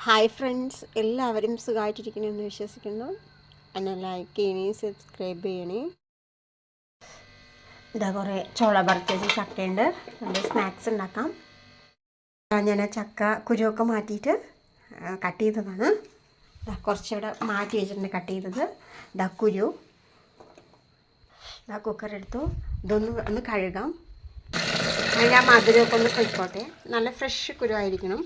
Hi friends, എല്ലാവരും സുഖമായിട്ടിരിക്കണമെന്ന് വിശ്വസിക്കുന്നു. എന്നെ ലൈക്ക് ചെയ്യണേ, സബ്സ്ക്രൈബ് ചെയ്യണേ. ഇതാ കുറേ ചോള പറിച്ചത് ചക്കയുണ്ട്. നമ്മുടെ സ്നാക്സ് ഉണ്ടാക്കാം. ഞാൻ ചക്ക കുരുവൊക്കെ മാറ്റിയിട്ട് കട്ട് ചെയ്തതാണ്. കുറച്ചിവിടെ മാറ്റി വെച്ചിട്ടുണ്ട് കട്ട് ചെയ്തത്. ഇതാ കുരു. ഇതാ കുക്കർ എടുത്തു. ഒന്ന് കഴുകാം. അതിൻ്റെ ആ മധുരമൊക്കെ ഒന്ന് കഴിക്കോട്ടെ. നല്ല ഫ്രഷ് കുരുവായിരിക്കണം.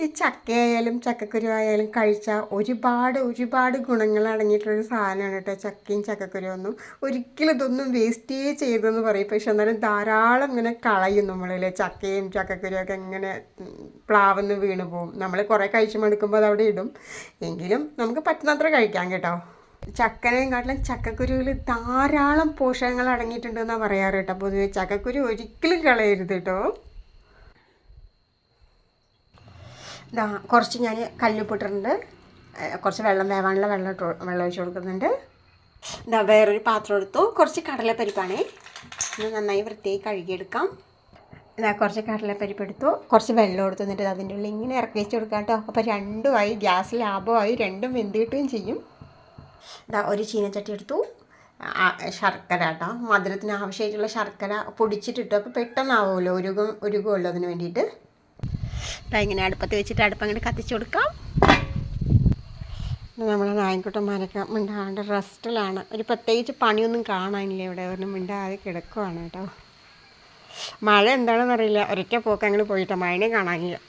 ഈ ചക്കയായാലും ചക്കക്കുരു ആയാലും കഴിച്ചാൽ ഒരുപാട് ഗുണങ്ങൾ അടങ്ങിയിട്ടുള്ളൊരു സാധനമാണ് കേട്ടോ. ചക്കയും ചക്കക്കുരുവൊന്നും ഒരിക്കലും ഇതൊന്നും വേസ്റ്റേ ചെയ്തെന്ന് പറയും. പക്ഷെ എന്നാലും ധാരാളം ഇങ്ങനെ കളയും നമ്മളല്ലേ. ചക്കയും ചക്കക്കുരുവൊക്കെ ഇങ്ങനെ പ്ലാവെന്ന് വീണ് പോകും. നമ്മൾ കുറേ കഴിച്ച് മടുക്കുമ്പോൾ അത് അവിടെ ഇടും. എങ്കിലും നമുക്ക് പറ്റുന്നത്ര കഴിക്കാം കേട്ടോ. ചക്കനെയും കാട്ടിലും ചക്കക്കുരുവിൽ ധാരാളം പോഷകങ്ങൾ അടങ്ങിയിട്ടുണ്ടെന്നാണ് പറയാറ് കേട്ടോ. പൊതുവെ ചക്കക്കുരു ഒരിക്കലും കളയരുത് കേട്ടോ. കുറച്ച് ഞാൻ കല്ലുപ്പിട്ടിട്ടുണ്ട്. കുറച്ച് വെള്ളം വേവാനുള്ള വെള്ളം ഒഴിച്ച് കൊടുക്കുന്നുണ്ട്. വേറൊരു പാത്രം എടുത്തു. കുറച്ച് കടലപ്പരിപ്പാണേ. ഇത് നന്നായി വൃത്തിയായി കഴുകിയെടുക്കാം. കുറച്ച് കടലപ്പരിപ്പ് എടുത്തു. കുറച്ച് വെള്ളം എടുത്തു. എന്നിട്ട് അതിൻ്റെ ഉള്ളിൽ ഇങ്ങനെ ഇറക്കി വെച്ച് കൊടുക്കാം കേട്ടോ. അപ്പോൾ രണ്ടുമായി, ഗ്യാസ് ലാഭമായി, രണ്ടും വെന്ത് കിട്ടുകയും ചെയ്യും. ഒരു ചീനച്ചട്ടി എടുത്തു. ശർക്കര കേട്ടോ, മധുരത്തിന് ആവശ്യമായിട്ടുള്ള ശർക്കര പൊടിച്ചിട്ടിട്ടു. അപ്പോൾ പെട്ടെന്നാവുമല്ലോ, ഉരുകുമല്ലോ അതിന് വേണ്ടിയിട്ട്. ഇങ്ങനെ അടുപ്പത്ത് വെച്ചിട്ട് അടുപ്പങ്ങനെ കത്തിച്ച് കൊടുക്കാം. നമ്മളെ നായൻകുട്ടന്മാരൊക്കെ മിണ്ടാണ്ട് റെസ്റ്റിലാണ്. ഒരു പ്രത്യേകിച്ച് പണിയൊന്നും കാണാനില്ല ഇവിടെ. ഒന്നും മിണ്ടാതെ കിടക്കുവാണ് കേട്ടോ. മഴ എന്താണെന്ന് അറിയില്ല. ഒരൊറ്റ പോക്ക് അങ്ങനെ പോയിട്ടോ, മഴനെ കാണാനില്ല.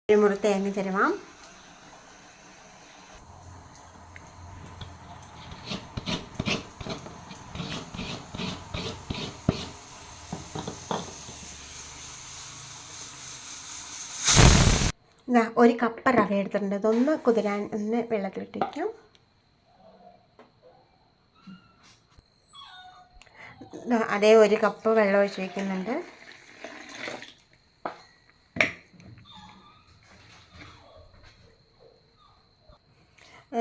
ഒരു മുറി തേങ്ങ ചിരവാം. ഒരു കപ്പ് റവ എടുത്തിട്ടുണ്ട്. ഇതൊന്ന് കുതിരാൻ ഒന്ന് വെള്ളത്തിലിട്ടിരിക്കാം. അതേ ഒരു കപ്പ് വെള്ളം ഒഴിച്ച് വയ്ക്കുന്നുണ്ട്.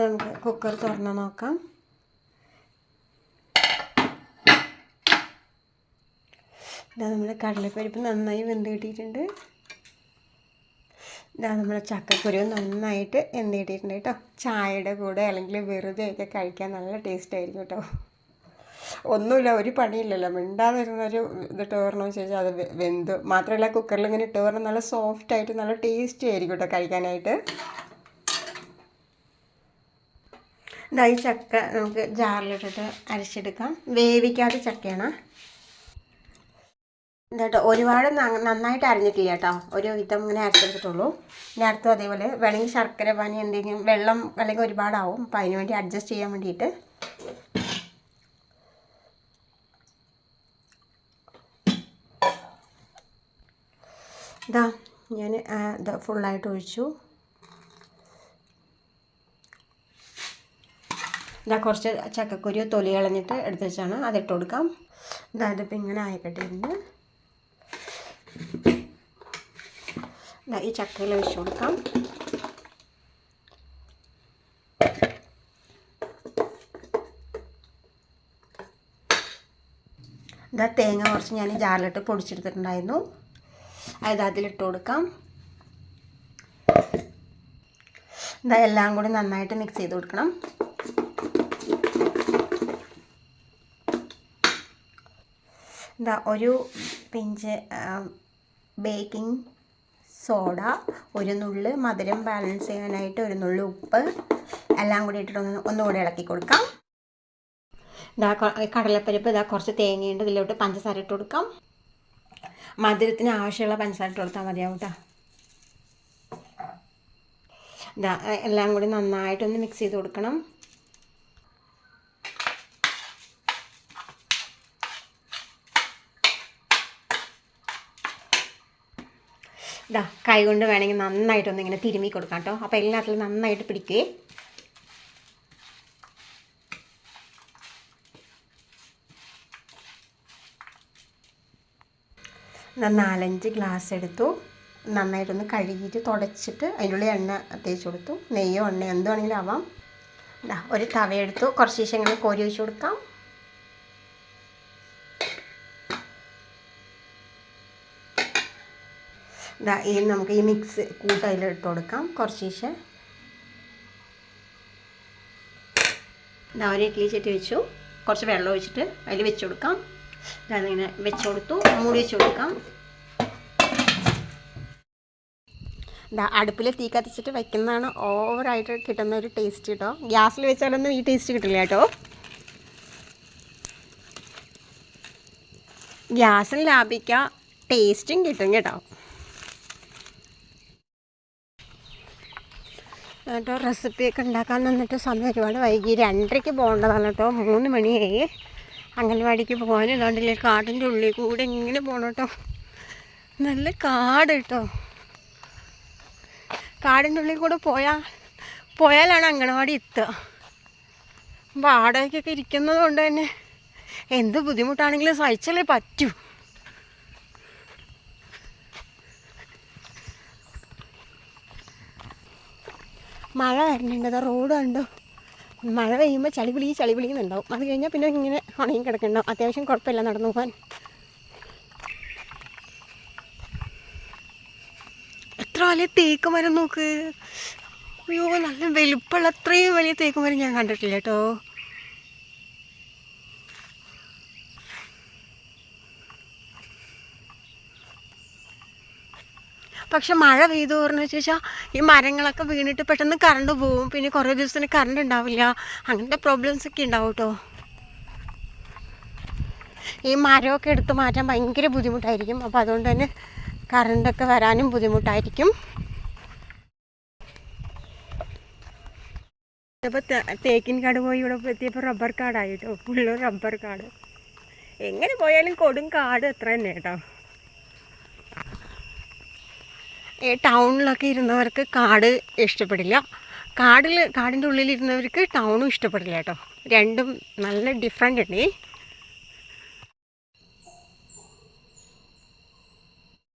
നമുക്ക് കുക്കർ തുറന്ന് നോക്കാം. നമ്മുടെ കടലപ്പരിപ്പ് നന്നായി വെന്ത് കിട്ടിയിട്ടുണ്ട്. നമ്മുടെ ചക്കക്കുരു നന്നായിട്ട് വെന്ത് കിട്ടിയിട്ടുണ്ട് കേട്ടോ. ചായയുടെ കൂടെ അല്ലെങ്കിൽ വെറുതെയൊക്കെ കഴിക്കാൻ നല്ല ടേസ്റ്റ് ആയിരിക്കും കേട്ടോ. ഒന്നുമില്ല, ഒരു പണിയില്ലല്ലോ. മിണ്ടാതെ വരുന്നൊരു ഇതിട്ട് വരണമെന്ന് ചോദിച്ചാൽ അത് വെന്ത്. മാത്രമല്ല കുക്കറിൽ ഇങ്ങനെ ഇട്ട് പറഞ്ഞാൽ നല്ല സോഫ്റ്റായിട്ട് നല്ല ടേസ്റ്റി ആയിരിക്കും കേട്ടോ കഴിക്കാനായിട്ട്. ഈ ചക്ക നമുക്ക് ജാറിലിട്ടിട്ട് അരച്ചെടുക്കാം. വേവിക്കാത്ത ചക്കയാണ് കേട്ടോ. ഒരുപാട് നന്നായിട്ട് അരിഞ്ഞിട്ടില്ല കേട്ടോ. ഒരു വിധം ഇങ്ങനെ അരച്ചെടുത്തിട്ടുള്ളൂ. ഇനി അടുത്തും അതേപോലെ വേണമെങ്കിൽ ശർക്കര പാനി എന്തെങ്കിലും വെള്ളം അല്ലെങ്കിൽ ഒരുപാടാവും. അപ്പം അതിന് വേണ്ടി അഡ്ജസ്റ്റ് ചെയ്യാൻ വേണ്ടിയിട്ട് ഞാൻ ഫുള്ളായിട്ട് ഒഴിച്ചു. കുറച്ച് ചക്കക്കുരു തൊലി കളഞ്ഞിട്ട് എടുത്ത് വെച്ചാണ്, അതിട്ട് കൊടുക്കാം. ഇതിപ്പോൾ ഇങ്ങനെ ആയിക്കട്ടിരുന്ന് ഈ ചക്കയിൽ ഒഴിച്ചു കൊടുക്കാം. തേങ്ങ കുറച്ച് ഞാൻ ജാറിലിട്ട് പൊടിച്ചെടുത്തിട്ടുണ്ടായിരുന്നു. അതിലിട്ട് കൊടുക്കാം. എല്ലാം കൂടി നന്നായിട്ട് മിക്സ് ചെയ്ത് കൊടുക്കണം. ഒരു പിഞ്ച് ബേക്കിംഗ് സോഡ, ഒരു നുള്ള് മധുരം ബാലൻസ് ചെയ്യാനായിട്ട് ഒരു നുള്ള് ഉപ്പ്, എല്ലാം കൂടി ഇട്ടിട്ട് ഒന്നുകൂടി ഇളക്കി കൊടുക്കാം. കടലപ്പരിപ്പ് കുറച്ച് തേങ്ങയുണ്ട്. ഇതിലോട്ട് പഞ്ചസാര ഇട്ട് കൊടുക്കാം. മധുരത്തിന് ആവശ്യമുള്ള പഞ്ചസാര ഇട്ട് കൊടുത്താൽ മതിയാവും കേട്ടോ. എല്ലാം കൂടി നന്നായിട്ടൊന്ന് മിക്സ് ചെയ്ത് കൊടുക്കണം. കൈ കൊണ്ട് വേണമെങ്കിൽ നന്നായിട്ടൊന്ന് ഇങ്ങനെ തിരുമ്മി കൊടുക്കാം കേട്ടോ. അപ്പോൾ എല്ലാത്തിലും നന്നായിട്ട് പിടിക്കുകയെ. ഞാൻ 4-5 ഗ്ലാസ് എടുത്തു. നന്നായിട്ടൊന്ന് കഴുകിയിട്ട് തുടച്ചിട്ട് അതിൻ്റെ ഉള്ളിൽ എണ്ണ തേച്ച് കൊടുത്തു. നെയ്യോ എണ്ണയോ എന്താണെങ്കിലും ആവാം. ഒരു തവയെടുത്തു. കുറച്ച് ശേഷം ഇങ്ങനെ കോരി ഒഴിച്ച് കൊടുക്കാം. ഇതാ ഈ നമുക്ക് ഈ മിക്സ് കൂട്ട് അതിലിട്ട് കൊടുക്കാം. കുറച്ച് ഇതാ ഒരു ഇഡ്ഡലി ചട്ടി വെച്ചു. കുറച്ച് വെള്ളം ഒഴിച്ചിട്ട് അതിൽ വെച്ച് കൊടുക്കാം. ഇങ്ങനെ വെച്ച് കൊടുത്തു. മൂടി വെച്ച് കൊടുക്കാം. ഇതാ അടുപ്പിൽ തീ കത്തിച്ചിട്ട് വെക്കുന്നതാണ് ഓവറായിട്ട് കിട്ടുന്ന ഒരു ടേസ്റ്റ് കേട്ടോ. ഗ്യാസിൽ വെച്ചാലൊന്നും ഈ ടേസ്റ്റ് കിട്ടില്ല കേട്ടോ. ഗ്യാസും ലാഭിക്കാം, ടേസ്റ്റും കിട്ടും കേട്ടോ. കേട്ടോ റെസിപ്പിയൊക്കെ ഉണ്ടാക്കാൻ നിന്നിട്ട് സമയം ഒരുപാട് വൈകി. 2:30 പോകേണ്ടതാണ് കേട്ടോ. 3 മണിയായി. അംഗൻവാടിക്ക് പോകാൻ ഇതാണ്ടില്ലേ കാടിൻ്റെ ഉള്ളിൽ കൂടെ ഇങ്ങനെ പോകണം കേട്ടോ. നല്ല കാട് കേട്ടോ. കാടിൻ്റെ ഉള്ളിൽ കൂടെ പോയാലാണ് അംഗനവാടി എത്തുക. വാടകയ്ക്കൊക്കെ ഇരിക്കുന്നത് കൊണ്ട് തന്നെ എന്ത് ബുദ്ധിമുട്ടാണെങ്കിലും സഹിച്ചാലേ പറ്റൂ. മഴ വരുന്നുണ്ട്. റോഡ് കണ്ടോ, മഴ പെയ്യുമ്പോൾ ചളിപിളിക്കുന്നുണ്ടാവും. അത് കഴിഞ്ഞാൽ പിന്നെ ഇങ്ങനെ ഉണങ്ങി കിടക്കുന്നുണ്ടാവും. അത്യാവശ്യം കുഴപ്പമില്ല നടന്നു പോകാൻ. എത്ര വലിയ തേക്ക് മരം നോക്ക്. അയ്യോ നല്ല വലുപ്പമുള്ള അത്രയും വലിയ തേക്ക് മരം ഞാൻ കണ്ടിട്ടില്ല കേട്ടോ. പക്ഷെ മഴ പെയ്തു പറഞ്ഞെന്ന് വെച്ചാൽ ഈ മരങ്ങളൊക്കെ വീണിട്ട് പെട്ടെന്ന് കറണ്ട് പോവും. പിന്നെ കുറേ ദിവസത്തിന് കറണ്ട് ഉണ്ടാവില്ല. അങ്ങനത്തെ പ്രോബ്ലംസ് ഒക്കെ ഉണ്ടാവും കേട്ടോ. ഈ മരമൊക്കെ എടുത്ത് മാറ്റാൻ ഭയങ്കര ബുദ്ധിമുട്ടായിരിക്കും. അപ്പോൾ അതുകൊണ്ട് തന്നെ കറണ്ടൊക്കെ വരാനും ബുദ്ധിമുട്ടായിരിക്കും. ഇപ്പോൾ തേക്കിൻ കാട് പോയി ഇവിടെ എത്തിയപ്പോൾ റബ്ബർ കാടായി കേട്ടോ. ഫുള്ള് റബ്ബർ കാട്. എങ്ങനെ പോയാലും കൊടും കാട് എത്ര തന്നെ കേട്ടോ. ടൗണിലൊക്കെ ഇരുന്നവർക്ക് കാട് ഇഷ്ടപ്പെടില്ല. കാടിൻ്റെ ഉള്ളിലിരുന്നവർക്ക് ടൗണും ഇഷ്ടപ്പെടില്ല കേട്ടോ. രണ്ടും നല്ല ഡിഫറെൻ്റ് ഉണ്ട്.